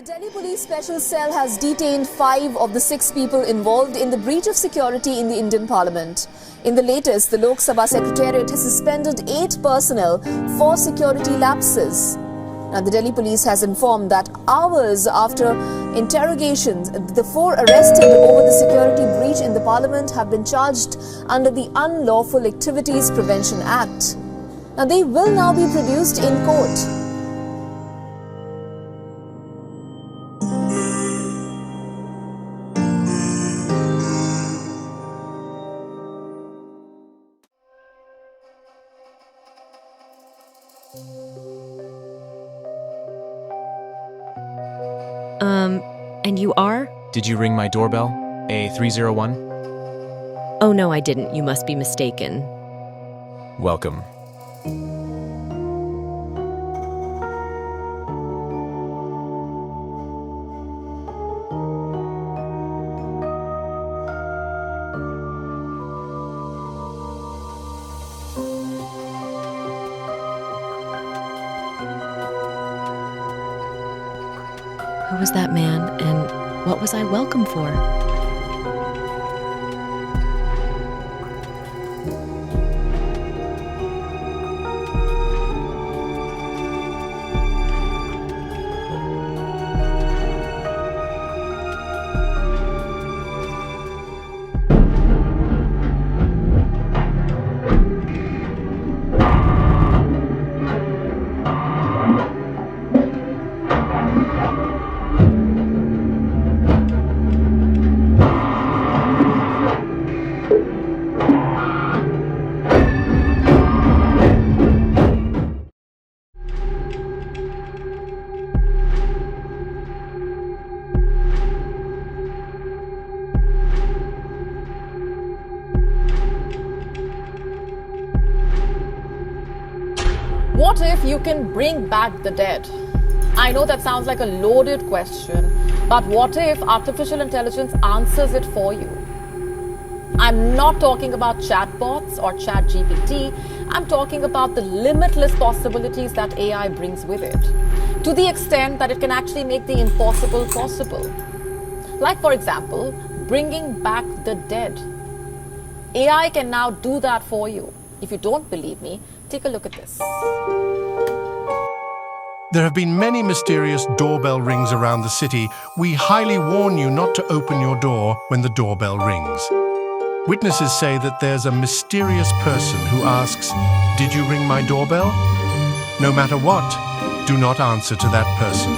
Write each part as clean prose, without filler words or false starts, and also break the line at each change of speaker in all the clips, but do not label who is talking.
Delhi Police Special Cell has detained 5 of the 6 people involved in the breach of security in the Indian Parliament. In the latest, the Lok Sabha Secretariat has suspended 8 personnel for security lapses. Now, the Delhi Police has informed that hours after interrogations, the 4 arrested over the security breach in the Parliament have been charged under the Unlawful Activities Prevention Act. Now, they will now be produced in court.
And you are?
Did you ring my doorbell? A301?
Oh no, I didn't. You must be mistaken.
Welcome.
Who was that man, and what was I welcome for?
What if you can bring back the dead? I know that sounds like a loaded question, but what if artificial intelligence answers it for you? I'm not talking about chatbots or ChatGPT. I'm talking about the limitless possibilities that AI brings with it, to the extent that it can actually make the impossible possible. Like, for example, bringing back the dead. AI can now do that for you. If you don't believe me, take a look at this.
There have been many mysterious doorbell rings around the city. We highly warn you not to open your door when the doorbell rings. Witnesses say that there's a mysterious person who asks, "Did you ring my doorbell?" No matter what, do not answer to that person.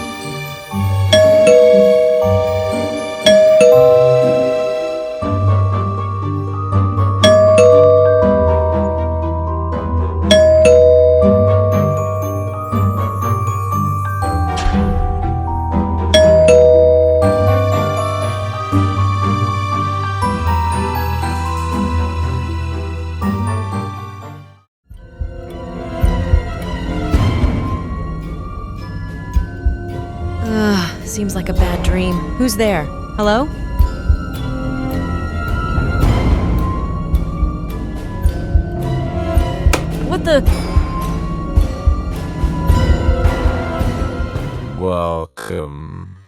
Seems like a bad dream. Who's there? Hello? What the?
Welcome.